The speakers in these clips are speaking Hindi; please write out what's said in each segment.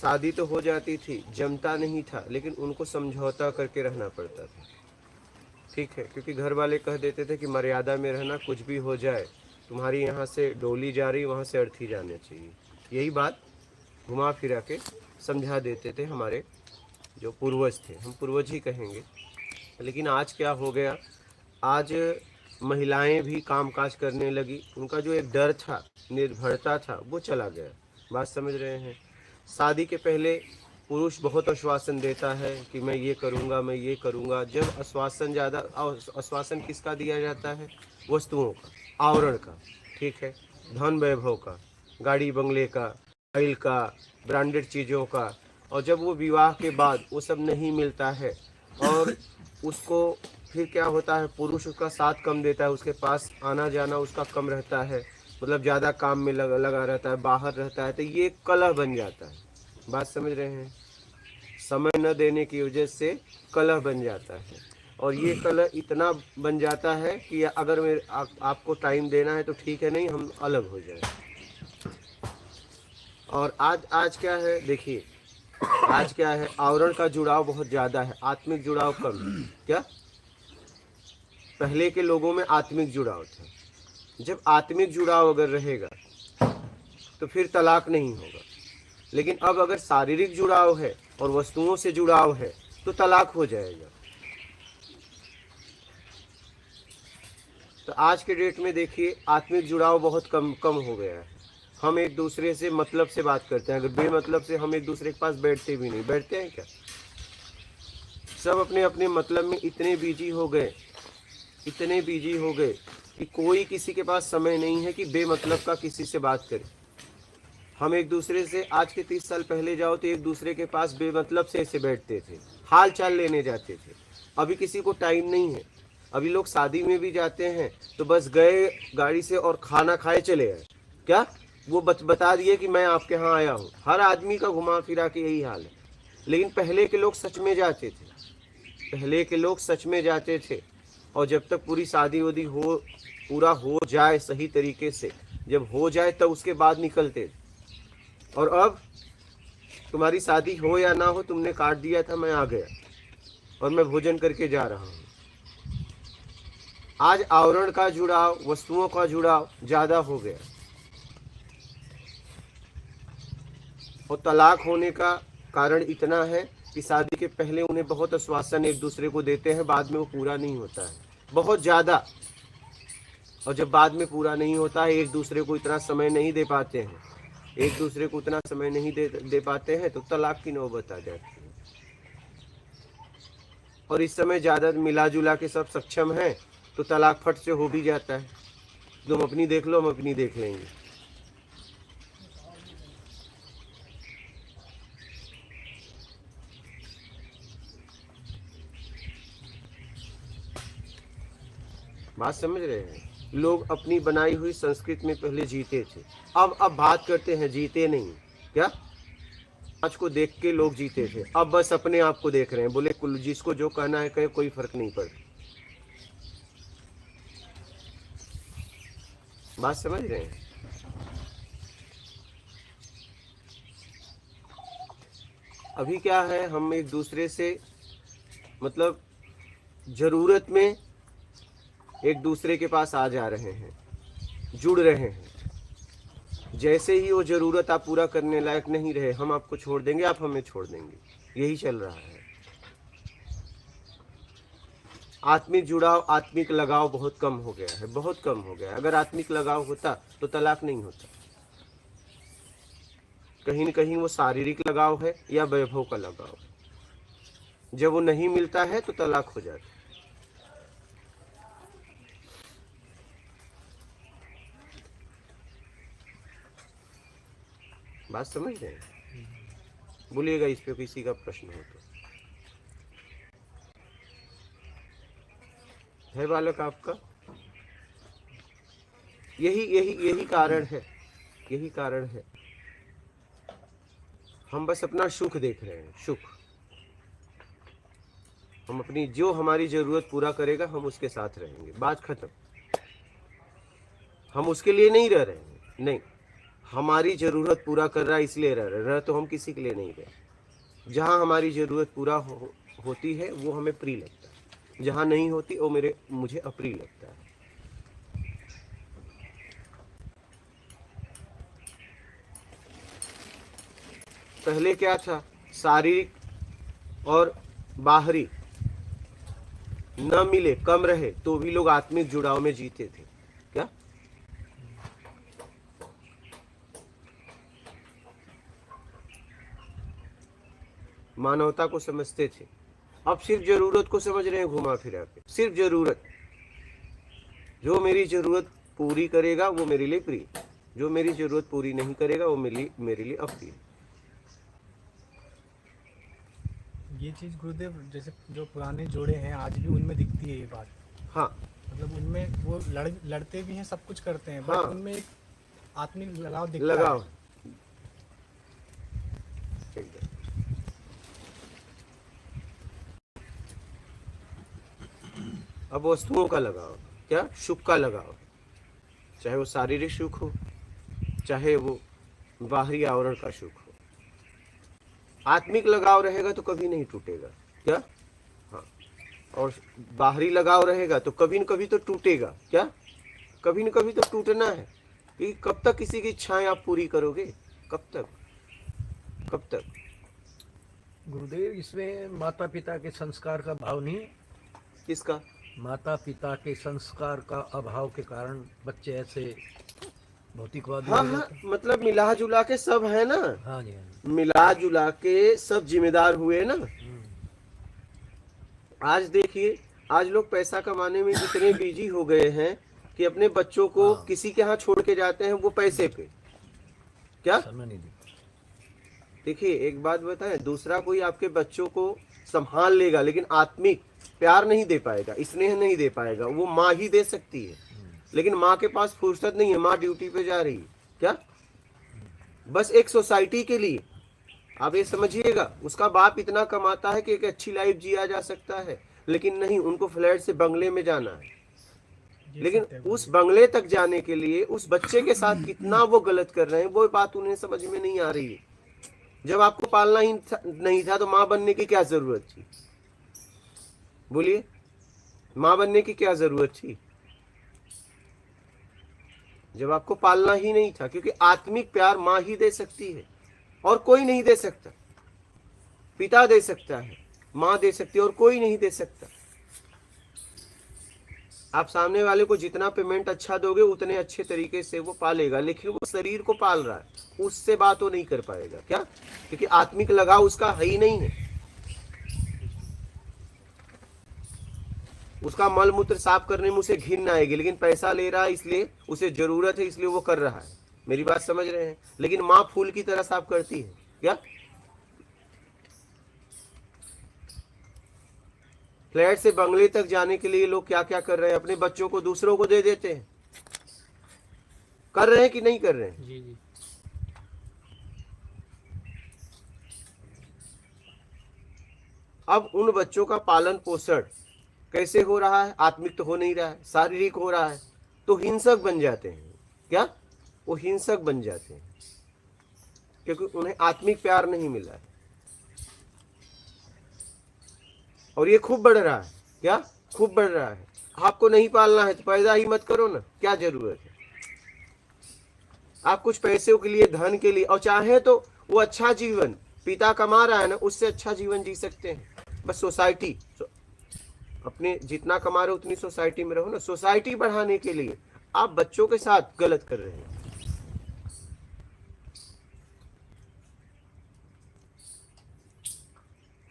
शादी तो हो जाती थी, जमता नहीं था, लेकिन उनको समझौता करके रहना पड़ता था। ठीक है, क्योंकि घर वाले कह देते थे कि मर्यादा में रहना, कुछ भी हो जाए, तुम्हारी यहाँ से डोली जा रही, वहाँ से अर्थी जाने चाहिए। यही बात घुमा फिरा के समझा देते थे हमारे जो पूर्वज थे, हम पूर्वज ही कहेंगे। लेकिन आज क्या हो गया, आज महिलाएं भी कामकाज करने लगी, उनका जो एक डर था, निर्भरता था, वो चला गया। बात समझ रहे हैं? शादी के पहले पुरुष बहुत आश्वासन देता है कि मैं ये करूँगा, मैं ये करूँगा। जब आश्वासन ज़्यादा, आश्वासन किसका दिया जाता है? वस्तुओं का, आवरण का, ठीक है, धन वैभव का, गाड़ी बंगले का, ऑयल का, ब्रांडेड चीज़ों का। और जब वो विवाह के बाद वो सब नहीं मिलता है और उसको फिर क्या होता है, पुरुष उसका साथ कम देता है, उसके पास आना जाना उसका कम रहता है, मतलब ज़्यादा काम में लगा रहता है, बाहर रहता है, तो ये कलह बन जाता है। बात समझ रहे हैं? समय न देने की वजह से कलह बन जाता है। और ये कलह इतना बन जाता है कि अगर आपको टाइम देना है तो ठीक है, नहीं हम अलग हो जाए। और आज क्या है, देखिए आज क्या है, आवरण का जुड़ाव बहुत ज़्यादा है, आत्मिक जुड़ाव कम है। क्या पहले के लोगों में आत्मिक जुड़ाव था। जब आत्मिक जुड़ाव अगर रहेगा तो फिर तलाक नहीं होगा। लेकिन अब अगर शारीरिक जुड़ाव है और वस्तुओं से जुड़ाव है तो तलाक हो जाएगा। तो आज के डेट में देखिए आत्मिक जुड़ाव बहुत कम हो गया है। हम एक दूसरे से मतलब से बात करते हैं, अगर बेमतलब से हम एक दूसरे के पास बैठते भी नहीं। बैठते हैं क्या? सब अपने अपने मतलब में इतने बिजी हो गए, इतने बिजी हो गए कि कोई किसी के पास समय नहीं है कि बेमतलब का किसी से बात करे। हम एक दूसरे से आज के 30 साल पहले जाओ तो एक दूसरे के पास बेमतलब से ऐसे बैठते थे, हाल चाल लेने जाते थे। अभी किसी को टाइम नहीं है। अभी लोग शादी में भी जाते हैं तो बस गए गाड़ी से और खाना खाए चले आए। क्या वो बता दिए कि मैं आपके यहाँ आया हूँ। हर आदमी का घुमा फिरा के यही हाल है। लेकिन पहले के लोग सच में जाते थे, पहले के लोग सच में जाते थे। और जब तक पूरी शादी वादी हो, पूरा हो जाए सही तरीके से, जब हो जाए तब उसके बाद निकलते थे। और अब तुम्हारी शादी हो या ना हो, तुमने काट दिया था, मैं आ गया और मैं भोजन करके जा रहा हूँ। आज आवरण का जुड़ाव, वस्तुओं का जुड़ाव ज्यादा हो गया। और तलाक होने का कारण इतना है कि शादी के पहले उन्हें बहुत आश्वासन एक दूसरे को देते हैं, बाद में वो पूरा नहीं होता है, बहुत ज़्यादा। और जब बाद में पूरा नहीं होता है, एक दूसरे को इतना समय नहीं दे पाते हैं, एक दूसरे को उतना समय नहीं दे पाते हैं, तो तलाक की नौबत आ जाती है। और इस समय ज़्यादा मिला जुला के सब सक्षम हैं तो तलाक फट से हो भी जाता है। तुम अपनी देख लो, हम अपनी देख लेंगे। बात समझ रहे हैं? लोग अपनी बनाई हुई संस्कृति में पहले जीते थे, अब बात करते हैं जीते नहीं। क्या आज को देख के लोग जीते थे, अब बस अपने आप को देख रहे हैं, बोले कुल जिसको जो कहना है कहे, कोई फर्क नहीं पड़ता। बात समझ रहे हैं? अभी क्या है, हम एक दूसरे से मतलब जरूरत में एक दूसरे के पास आ जा रहे हैं, जुड़ रहे हैं। जैसे ही वो जरूरत आप पूरा करने लायक नहीं रहे, हम आपको छोड़ देंगे, आप हमें छोड़ देंगे। यही चल रहा है। आत्मिक जुड़ाव, आत्मिक लगाव बहुत कम हो गया है, बहुत कम हो गया है। अगर आत्मिक लगाव होता तो तलाक नहीं होता। कहीं न कहीं वो शारीरिक लगाव है या वैभव का लगाव है। जब वो नहीं मिलता है तो तलाक हो जाता है। बात समझ रहे हैं? बोलिएगा इस पे किसी का प्रश्न हो तो। है बालक आपका? यही कारण है, यही कारण है। हम बस अपना सुख देख रहे हैं, सुख। हम अपनी जो हमारी जरूरत पूरा करेगा हम उसके साथ रहेंगे, बात खत्म। हम उसके लिए नहीं रह रहे हैं, नहीं, हमारी जरूरत पूरा कर रहा है इसलिए रह तो हम किसी के लिए नहीं रहे। जहाँ हमारी जरूरत पूरा होती है वो हमें प्रिय लगता है, जहाँ नहीं होती वो मुझे अप्रिय लगता है। पहले क्या था, शारीरिक और बाहरी न मिले, कम रहे तो भी लोग आत्मिक जुड़ाव में जीते थे। क्या मानवता को समझते थे। अब सिर्फ जरूरत को समझ रहे हैं घुमा फिरा के, सिर्फ जरूरत। जो मेरी जरूरत पूरी करेगा वो मेरे लिए प्रिय, जो मेरी जरूरत पूरी नहीं करेगा वो मेरे लिए अप्रिय। ये चीज़ गुरुदेव जैसे जो पुराने जोड़े हैं आज भी उनमें दिखती है ये बात। हाँ, मतलब उनमें वो लड़ते भी हैं, सब कुछ करते हैं, हाँ, बट उनमें एक आत्मिक लगाव दिखता लगाव है। अब वस्तुओं का लगाव, क्या सुख का लगाव, चाहे वो शारीरिक सुख हो, चाहे वो बाहरी आवरण का सुख हो। आत्मिक लगाव रहेगा तो कभी नहीं टूटेगा। क्या, हाँ, और बाहरी लगाव रहेगा तो कभी न कभी तो टूटेगा। क्या, कभी न कभी तो टूटना है, क्योंकि कब तक किसी की इच्छाएं आप पूरी करोगे? कब तक, कब तक? गुरुदेव, इसमें माता पिता के संस्कार का भाव नहीं है? किसका? माता पिता के संस्कार का अभाव के कारण बच्चे ऐसे भौतिकवादी हाँ हो हाँ, जाते हैं। मतलब मिला जुला के सब है ना। हाँ जी, हाँ जी। मिला जुला के सब जिम्मेदार हुए ना। आज देखिए, आज लोग पैसा कमाने में इतने बिजी हो गए हैं कि अपने बच्चों को किसी के यहाँ छोड़ के जाते हैं, वो पैसे पे। क्या, समय नहीं देते। देखिए एक बात बताएं, दूसरा कोई आपके बच्चों को संभाल लेगा लेकिन आत्मिक प्यार नहीं दे पाएगा, स्नेह नहीं दे पाएगा। वो माँ ही दे सकती है, लेकिन माँ के पास फुर्सत नहीं है, माँ ड्यूटी पे जा रही है। क्या, बस एक सोसाइटी के लिए। आप ये समझिएगा, उसका बाप इतना कमाता है कि एक अच्छी लाइफ जिया जा सकता है, लेकिन नहीं, उनको फ्लैट से बंगले में जाना है। लेकिन उस बंगले तक जाने के लिए उस बच्चे के साथ कितना वो गलत कर रहे हैं, वो बात उन्हें समझ में नहीं आ रही है। जब आपको पालना ही नहीं था तो माँ बनने की क्या जरूरत थी? बोलिए, माँ बनने की क्या जरूरत थी जब आपको पालना ही नहीं था? क्योंकि आत्मिक प्यार माँ ही दे सकती है और कोई नहीं दे सकता। पिता दे सकता है, माँ दे सकती है, और कोई नहीं दे सकता। आप सामने वाले को जितना पेमेंट अच्छा दोगे उतने अच्छे तरीके से वो पालेगा, लेकिन वो शरीर को पाल रहा है, उससे बात वो नहीं कर पाएगा। क्या, क्योंकि आत्मिक लगाव उसका है ही नहीं है। उसका मल मूत्र साफ करने में उसे घिन आएगी, लेकिन पैसा ले रहा है इसलिए, उसे जरूरत है इसलिए वो कर रहा है। मेरी बात समझ रहे हैं? लेकिन माँ फूल की तरह साफ करती है। क्या, फ्लैट से बंगले तक जाने के लिए लोग क्या क्या कर रहे हैं, अपने बच्चों को दूसरों को दे देते हैं। कर रहे हैं कि नहीं कर रहे हैं? जी जी। अब उन बच्चों का पालन पोषण कैसे हो रहा है? आत्मिक तो हो नहीं रहा है, शारीरिक हो रहा है, तो हिंसक बन जाते हैं। क्या, वो हिंसक बन जाते हैं क्योंकि उन्हें आत्मिक प्यार नहीं मिला है। और ये खूब बढ़ रहा है। क्या, खूब बढ़ रहा है। आपको नहीं पालना है तो पैदा ही मत करो ना, क्या जरूरत है? आप कुछ पैसे के लिए, धन के लिए, और चाहे तो वो अच्छा जीवन पिता कमा रहा है ना, उससे अच्छा जीवन जी सकते हैं। बस सोसाइटी, अपने जितना कमा रहे हो उतनी सोसाइटी में रहो ना। सोसाइटी बढ़ाने के लिए आप बच्चों के साथ गलत कर रहे हैं।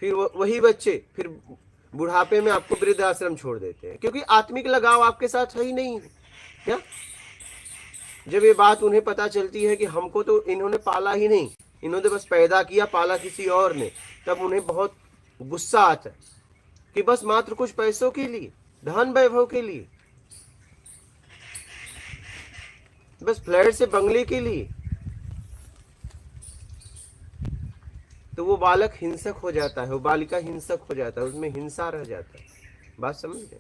फिर वही बच्चे फिर बुढ़ापे में आपको वृद्धाश्रम छोड़ देते हैं, क्योंकि आत्मिक लगाव आपके साथ है ही नहीं है। क्या, जब ये बात उन्हें पता चलती है कि हमको तो इन्होंने पाला ही नहीं, इन्होंने बस पैदा किया, पाला किसी और ने, तब उन्हें बहुत गुस्सा आता है कि बस मात्र कुछ पैसों के लिए, धन वैभव के लिए, बस फ्लैट से बंगले के लिए, तो वो बालक हिंसक हो जाता है, वो बालिका हिंसक हो जाता है, उसमें हिंसा रह जाता है। बात समझ गए?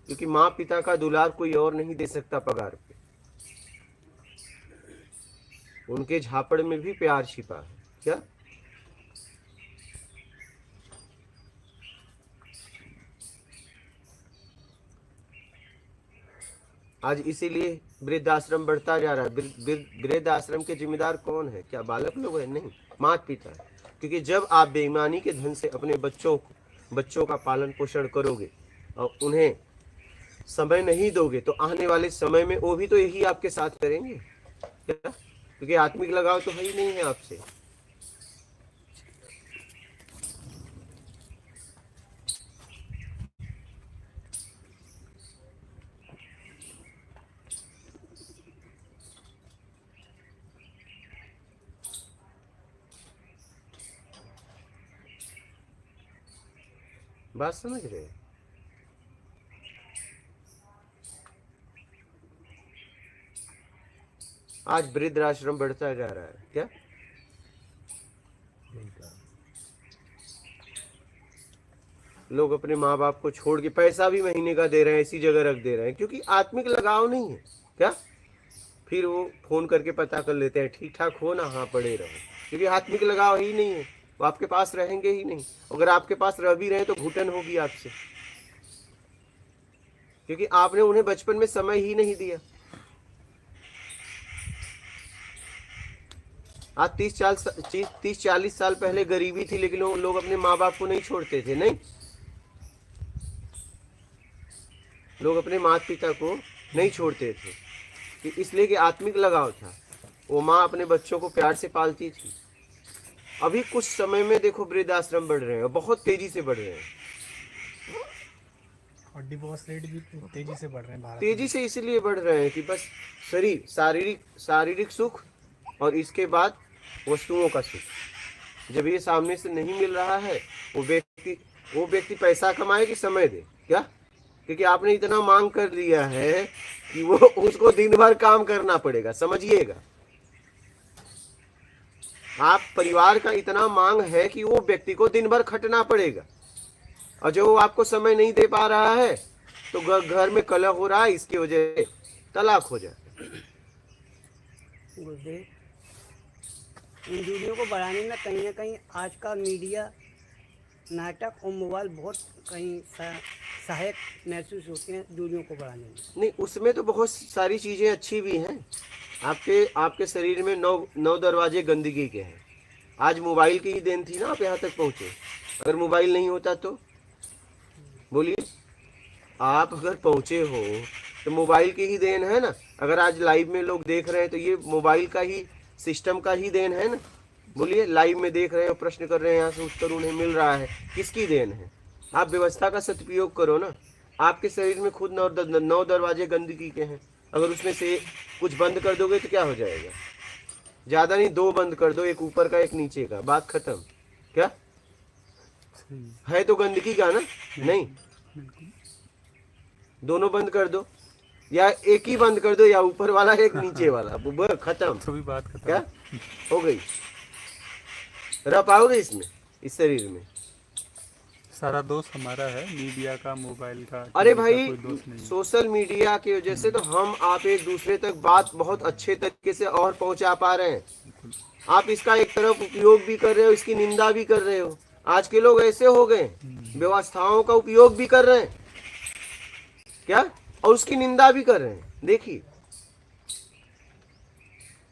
क्योंकि माँ पिता का दुलार कोई और नहीं दे सकता पगार पे। उनके झापड़ में भी प्यार छिपा है। क्या? आज इसीलिए वृद्धाश्रम बढ़ता जा रहा है। वृद्धाश्रम के जिम्मेदार कौन है? क्या बालक लोग हैं? नहीं, माता पिता है। क्योंकि जब आप बेईमानी के धन से अपने बच्चों का पालन पोषण करोगे और उन्हें समय नहीं दोगे तो आने वाले समय में वो भी तो यही आपके साथ करेंगे। क्या? क्योंकि आत्मिक लगाव तो है ही नहीं है आपसे। बात समझ रहे हैं? आज वृद्धाश्रम बढ़ता जा रहा है। क्या? लोग अपने माँ बाप को छोड़ के पैसा भी महीने का दे रहे हैं, इसी जगह रख दे रहे हैं, क्योंकि आत्मिक लगाव नहीं है। क्या? फिर वो फोन करके पता कर लेते हैं, ठीक ठाक हो ना? हाँ, पड़े रहो। क्योंकि आत्मिक लगाव ही नहीं है, वो आपके पास रहेंगे ही नहीं। अगर आपके पास रह भी रहे तो घुटन होगी आपसे, क्योंकि आपने उन्हें बचपन में समय ही नहीं दिया। आज 30-40 साल पहले गरीबी थी, लेकिन लोग अपने माँ बाप को नहीं छोड़ते थे। नहीं, लोग अपने माता पिता को नहीं छोड़ते थे, कि इसलिए कि आत्मिक लगाव था। वो माँ अपने बच्चों को प्यार से पालती थी। अभी कुछ समय में देखो वृद्धाश्रम बढ़ रहे हैं, और बहुत तेजी से बढ़ रहे हैं। और डिवोर्स रेट भी तेजी से बढ़ रहे हैं भारत तेजी से इसलिए बढ़ रहे हैं कि बस शरीर, शारीरिक सुख और इसके बाद वस्तुओं का सुख जब ये सामने से नहीं मिल रहा है, वो व्यक्ति पैसा कमाए कि समय दे। क्या? क्योंकि आपने इतना मांग कर लिया है कि वो उसको दिन भर काम करना पड़ेगा। समझिएगा, आप परिवार का इतना मांग है कि वो व्यक्ति को दिन भर खटना पड़ेगा, और जो आपको समय नहीं दे पा रहा है तो घर में कलह हो रहा है, इसकी वजह से तलाक हो जाए। गुरुदेव, इन दूरियों को बढ़ाने में कहीं ना कहीं आज का मीडिया, नाटक और मोबाइल बहुत कहीं सहायक महसूस होते हैं दूरियों को बढ़ाने में। नहीं, उसमें तो बहुत सारी चीजें अच्छी भी हैं। आपके शरीर में 9 दरवाजे गंदगी के हैं। आज मोबाइल की ही देन थी ना आप यहाँ तक पहुँचे। अगर मोबाइल नहीं होता तो बोलिए, आप अगर पहुँचे हो तो मोबाइल की ही देन है ना। अगर आज लाइव में लोग देख रहे हैं तो ये मोबाइल का ही, सिस्टम का ही देन है ना। बोलिए, लाइव में देख रहे हो, प्रश्न कर रहे हैं, यहाँ से उत्तर उन्हें मिल रहा है, किसकी देन है? आप व्यवस्था का सदुपयोग करो ना। आपके शरीर में खुद 9 दरवाजे गंदगी के हैं। अगर उसमें से कुछ बंद कर दोगे तो क्या हो जाएगा? ज्यादा नहीं, 2 बंद कर दो, एक ऊपर का एक नीचे का, बात खत्म। क्या है? तो गंदगी का ना, नहीं, दोनों बंद कर दो, या एक ही बंद कर दो, या ऊपर वाला एक नीचे वाला, खत्म। तो भी बात खत्म। क्या हो गई? रह पाओगे इसमें, इस शरीर में? सारा दोष हमारा है, मीडिया का, मोबाइल का। अरे टीवी का भाई, कोई दोष नहीं है। सोशल मीडिया की वजह से तो हम आप एक दूसरे तक बात बहुत अच्छे तरीके से और पहुंचा पा रहे हैं। आप इसका एक तरफ उपयोग भी कर रहे हो, इसकी निंदा भी कर रहे हो। आज के लोग ऐसे हो गए, व्यवस्थाओं का उपयोग भी कर रहे हैं, क्या, और उसकी निंदा भी कर रहे हैं। देखिए,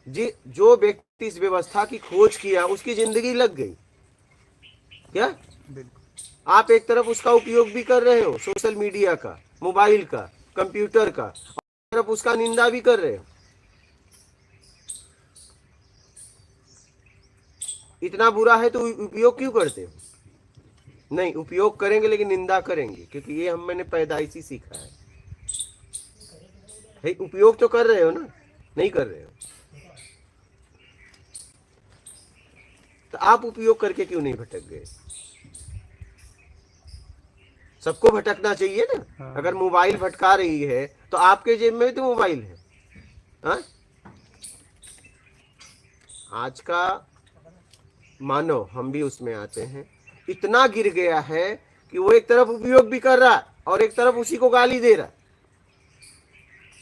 जो व्यक्ति इस व्यवस्था की खोज किया उसकी जिंदगी लग गई। क्या? बिल्कुल। आप एक तरफ उसका उपयोग भी कर रहे हो, सोशल मीडिया का, मोबाइल का, कंप्यूटर का, और एक तरफ उसका निंदा भी कर रहे हो। इतना बुरा है तो उपयोग क्यों करते हो? नहीं, उपयोग करेंगे लेकिन निंदा करेंगे, क्योंकि ये मैंने पैदाइशी सीखा है। उपयोग तो कर रहे हो ना, नहीं कर रहे हो तो आप उपयोग करके क्यों नहीं भटक गए? सबको भटकना चाहिए ना। हाँ। अगर मोबाइल भटका रही है तो आपके जेब में तो मोबाइल है। हाँ? आज का मानव, हम भी उसमें आते हैं, इतना गिर गया है कि वो एक तरफ उपयोग भी कर रहा है और एक तरफ उसी को गाली दे रहा।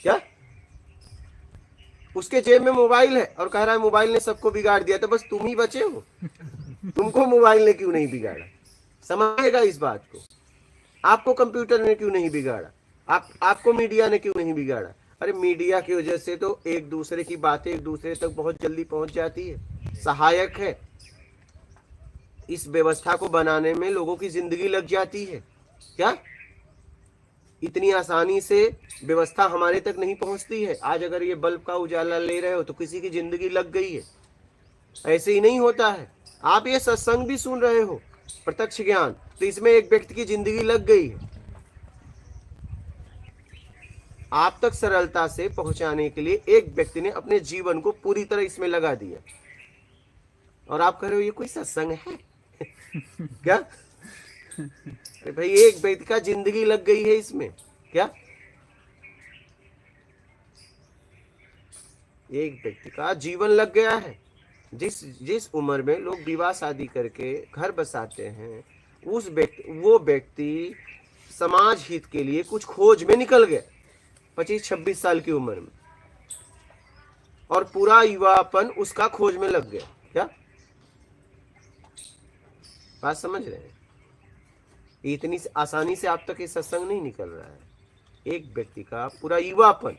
क्या? उसके जेब में मोबाइल है और कह रहा है मोबाइल ने सबको बिगाड़ दिया, तो बस तुम ही बचे हो। तुमको मोबाइल ने क्यों नहीं बिगाड़ा? समझिएगा इस बात को। आपको कंप्यूटर ने क्यों नहीं बिगाड़ा? आपको मीडिया ने क्यों नहीं बिगाड़ा? अरे मीडिया की वजह से तो एक दूसरे की बातें एक दूसरे तक बहुत जल्दी पहुंच जाती है, सहायक है। इस व्यवस्था को बनाने में लोगों की जिंदगी लग जाती है क्या? इतनी आसानी से व्यवस्था हमारे तक नहीं पहुंचती है। आज अगर ये बल्ब का उजाला ले रहे हो तो किसी की जिंदगी लग गई है। ऐसे ही नहीं होता है। आप ये सत्संग भी सुन रहे हो, प्रत्यक्ष ज्ञान, तो इसमें एक व्यक्ति की जिंदगी लग गई है। आप तक सरलता से पहुंचाने के लिए एक व्यक्ति ने अपने जीवन को पूरी तरह इसमें लगा दिया, और आप कह रहे हो ये कोई सत्संग है? क्या? अरे भाई, एक व्यक्ति का जिंदगी लग गई है इसमें क्या? एक व्यक्ति का जीवन लग गया है। जिस उम्र में लोग विवाह शादी करके घर बसाते हैं, वो व्यक्ति समाज हित के लिए कुछ खोज में निकल गया 25-26 साल की उम्र में, और पूरा युवापन उसका खोज में लग गया क्या? बात समझ रहे हैं? इतनी आसानी से आप तक ये सत्संग नहीं निकल रहा है। एक व्यक्ति का पूरा युवापन,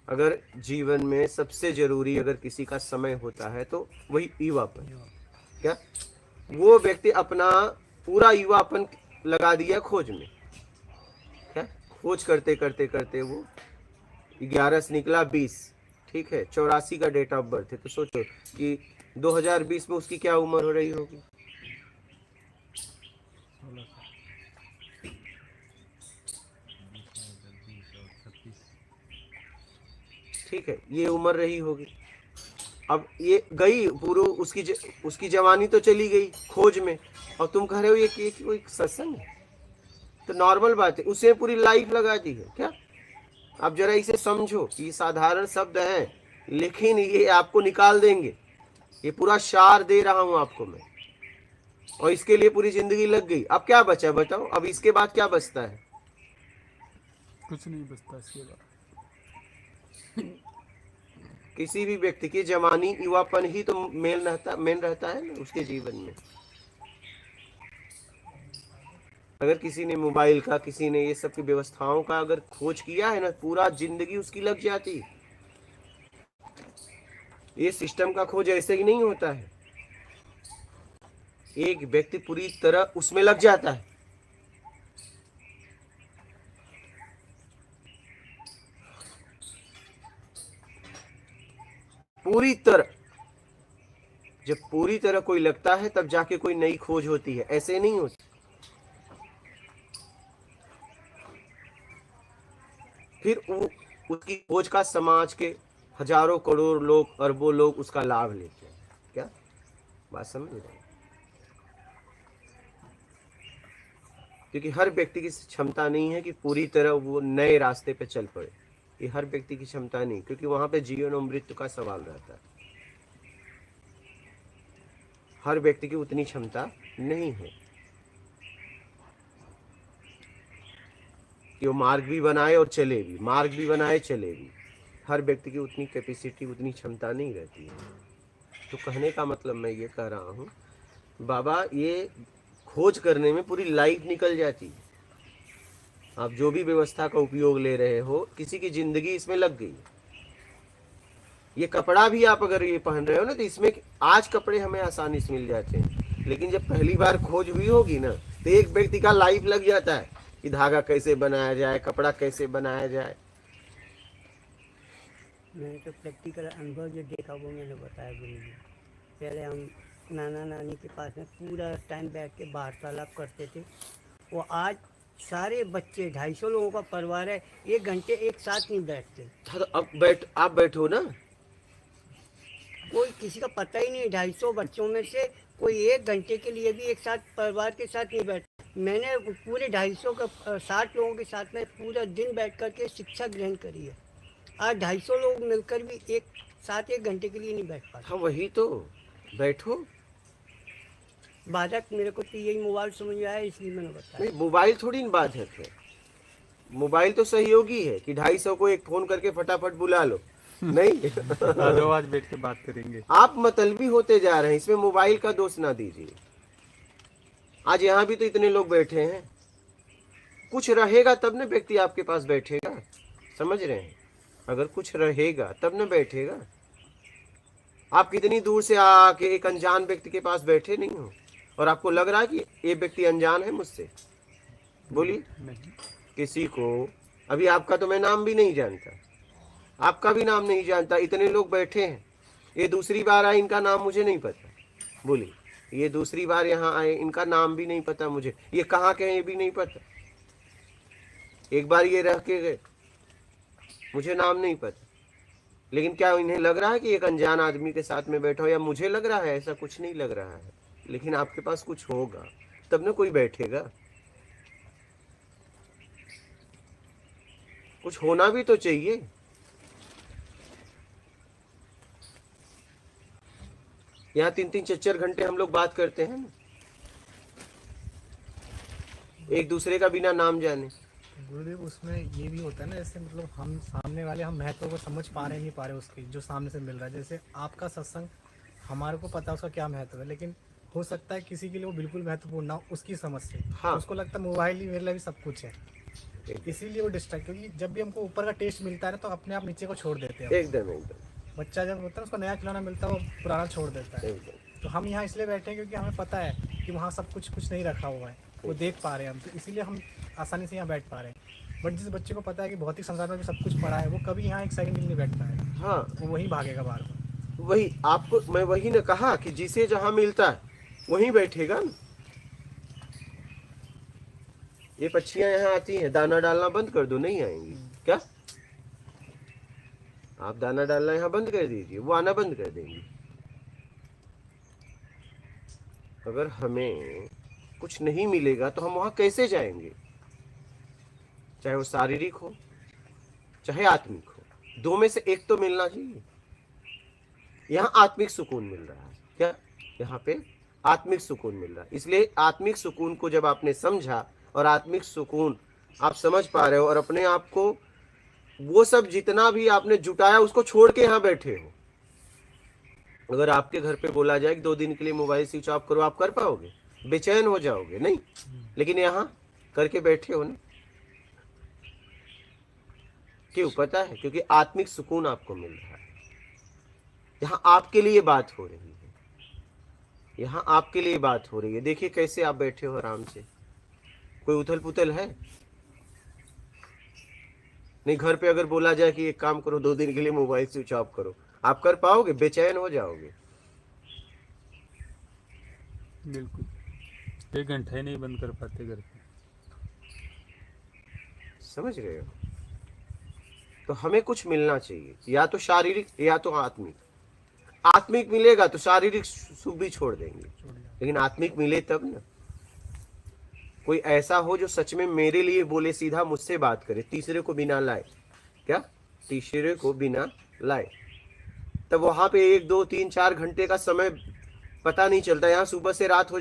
अगर जीवन में सबसे जरूरी अगर किसी का समय होता है तो वही युवापन क्या? वो व्यक्ति अपना पूरा युवापन लगा दिया खोज में क्या? खोज करते करते करते वो 11 से निकला 20, ठीक है, 84 का डेट ऑफ बर्थ है, तो सोचो कि 2020 में उसकी क्या उम्र हो रही होगी? ठीक है, ये उम्र रही होगी। अब ये गई पूरी, उसकी जवानी तो चली गई खोज में, और तुम कह रहे हो ये कोई सत्संग है? तो नॉर्मल बात है, उसे पूरी लाइफ लगा दी है क्या? आप जरा इसे समझो कि साधारण शब्द हैं, लेकिन ये आपको निकाल देंगे। ये पूरा सार दे रहा हूं आपको मैं, और इसके लिए पूरी जिंदगी लग गई। अब क्या बचा बताओ? अब इसके बाद क्या बचता है? कुछ नहीं बचता इसके बाद। किसी भी व्यक्ति की जवानी युवापन ही तो मेन रहता है ना उसके जीवन में। अगर किसी ने मोबाइल का, किसी ने ये सब की व्यवस्थाओं का अगर खोज किया है ना, पूरा जिंदगी उसकी लग जाती। ये सिस्टम का खोज ऐसे ही नहीं होता है। एक व्यक्ति पूरी तरह उसमें लग जाता है। पूरी तरह, जब पूरी तरह कोई लगता है तब जाके कोई नई खोज होती है, ऐसे नहीं होती। फिर उसकी खोज का समाज के हजारों करोड़ लोग, अरबों लोग उसका लाभ लेते हैं क्या? बात समझ रहे हैं? क्योंकि हर व्यक्ति की क्षमता नहीं है कि पूरी तरह वो नए रास्ते पे चल पड़े। ये हर व्यक्ति की क्षमता नहीं, क्योंकि वहां पे जीवन और मृत्यु का सवाल रहता है। हर व्यक्ति की उतनी क्षमता नहीं है कि वो मार्ग भी बनाए और चले भी, मार्ग भी बनाए चले भी। हर व्यक्ति की उतनी कैपेसिटी, उतनी क्षमता नहीं रहती है। तो कहने का मतलब मैं ये कह रहा हूँ, बाबा ये खोज करने में पूरी लाइफ निकल जाती है। आप जो भी व्यवस्था का उपयोग ले रहे हो, किसी की जिंदगी इसमें लग गई। ये कपड़ा भी आप अगर ये पहन रहे हो ना, तो इसमें आज कपड़े हमें आसानी से मिल जाते हैं, लेकिन जब पहली बार खोज हुई होगी ना, तो एक व्यक्ति का लाइफ लग जाता है कि धागा कैसे बनाया जाए, कपड़ा कैसे बनाया जाए। मैंने तो प्रैक्टिकल अनुभव जो देखा वो मैंने बताया गुरु जी। पहले हम नाना नानी के पास में पूरा टाइम बैठ के वार्तालाप करते थे। वो आज सारे बच्चे 250 लोगों का परिवार है, 1 घंटे एक साथ नहीं बैठते। तो अब आप बैठो ना। कोई किसी का पता ही नहीं, 250 बच्चों में से कोई 1 घंटे के लिए भी एक साथ परिवार के साथ नहीं बैठता। मैंने पूरे 250 का 60 लोगों के साथ में पूरा दिन बैठ कर के शिक्षा ग्रहण करी है। आज 250 लोग मिलकर भी एक साथ 1 घंटे के लिए नहीं बैठ पाते। हाँ वही तो, बैठो। बाधक मेरे को तो यही मोबाइल समझ में आया, इसलिए मैंने बताया। नहीं, मोबाइल थोड़ी न बाधक है। मोबाइल तो सहयोगी है कि 250 को एक फोन करके फटाफट बुला लो, नहीं आज आज बैठ के बात करेंगे। आप मतलबी होते जा रहे हैं, इसमें मोबाइल का दोष ना दीजिए। आज यहाँ भी तो इतने लोग बैठे हैं, कुछ रहेगा तब ना व्यक्ति आपके पास बैठेगा, समझ रहे हैं? अगर कुछ रहेगा तब ना बैठेगा। आप कितनी दूर से आके एक अनजान व्यक्ति के पास बैठे नहीं हो और आपको लग रहा है कि ये व्यक्ति अनजान है मुझसे? बोलिए नहीं, किसी को, अभी आपका तो मैं नाम भी नहीं जानता, आपका भी नाम नहीं जानता, इतने लोग बैठे हैं, ये दूसरी बार आए, इनका नाम मुझे नहीं पता। बोलिए, ये दूसरी बार यहाँ आए, इनका नाम भी नहीं पता मुझे, ये कहाँ के हैं ये भी नहीं पता। एक बार ये रह के गए, मुझे नाम नहीं पता, लेकिन क्या इन्हें लग रहा है कि एक अनजान आदमी के साथ में बैठा हो? या मुझे लग रहा है? ऐसा कुछ नहीं लग रहा है, लेकिन आपके पास कुछ होगा तब ना कोई बैठेगा। कुछ होना भी तो चाहिए। यहाँ 3-3 4 घंटे हम लोग बात करते हैं ना, एक दूसरे का बिना नाम जाने। गुरुदेव उसमें ये भी होता है ना, जैसे मतलब हम सामने वाले हम महत्व को समझ पा रहे नहीं पा रहे उसकी, जो सामने से मिल रहा है। जैसे आपका सत्संग हमारे को पता है उसका क्या महत्व है, लेकिन हो सकता है किसी के लिए वो बिल्कुल महत्वपूर्ण ना हो उसकी समझ से। हाँ। उसको लगता है मोबाइल ही मेरे लिए भी सब कुछ है, इसीलिए वो डिस्ट्रैक्ट, क्योंकि जब भी हमको ऊपर का टेस्ट मिलता है ना तो अपने आप नीचे को छोड़ देते हैं। एकदम एकदम बच्चा जब होता है उसको नया खिलौना मिलता है वो पुराना छोड़ देता है। एकदम। तो हम यहाँ इसलिए बैठे हैं क्योंकि हमें पता है कि वहाँ सब कुछ नहीं रखा हुआ है, वो देख पा रहे हैं हम, तो इसीलिए हम आसानी से यहाँ बैठ पा रहे हैं। बट जिस बच्चे को पता है कि भौतिक संसार में भी सब कुछ पड़ा है, वो कभी यहाँ एक सेकंड के लिए नहीं बैठ पाएगा, हाँ, वो वहीं भागेगा बार बार। वही आपको मैं वही ने कहा कि जिसे जहां मिलता है वहीं बैठेगा ना। ये पक्षियां यहाँ आती हैं, दाना डालना बंद कर दो, नहीं आएंगी क्या? आप दाना डालना यहाँ बंद कर दीजिए, वो आना बंद कर देंगी। अगर हमें कुछ नहीं मिलेगा तो हम वहां कैसे जाएंगे? चाहे वो शारीरिक हो चाहे आत्मिक हो, दो में से एक तो मिलना चाहिए। यहाँ आत्मिक सुकून मिल रहा है क्या? यहाँ पे आत्मिक सुकून मिल रहा है। इसलिए आत्मिक सुकून को जब आपने समझा और आत्मिक सुकून आप समझ पा रहे हो और अपने आप को वो सब जितना भी आपने जुटाया उसको छोड़ के यहाँ बैठे हो। अगर आपके घर पे बोला जाए कि 2 दिन के लिए मोबाइल स्विच ऑफ करो, आप कर पाओगे? बेचैन हो जाओगे, नहीं? लेकिन यहाँ करके बैठे हो ना, क्यों? पता है, क्योंकि आत्मिक सुकून आपको मिल रहा है। यहाँ आपके लिए बात हो रही है, यहाँ आपके लिए बात हो रही है। देखिए कैसे आप बैठे हो आराम से, कोई उथल पुथल है नहीं। घर पे अगर बोला जाए कि एक काम करो, 2 दिन के लिए मोबाइल स्विच ऑफ करो, आप कर पाओगे? बेचैन हो जाओगे। बिल्कुल 1 घंटा ही नहीं बंद कर पाते घर पे। समझ रहे हो? तो हमें कुछ मिलना चाहिए, या तो शारीरिक या तो आत्मिक। आत्मिक मिलेगा तो शारीरिक सुख भी छोड़ देंगे, लेकिन आत्मिक मिले तब ना। कोई ऐसा हो जो सच में मेरे लिए बोले, सीधा मुझसे बात करे, तीसरे को बिना लाए। क्या? तीसरे को बिना लाए। तब वहां पे 1 2 3 4 घंटे का समय पता नहीं चलता। यहाँ सुबह से रात हो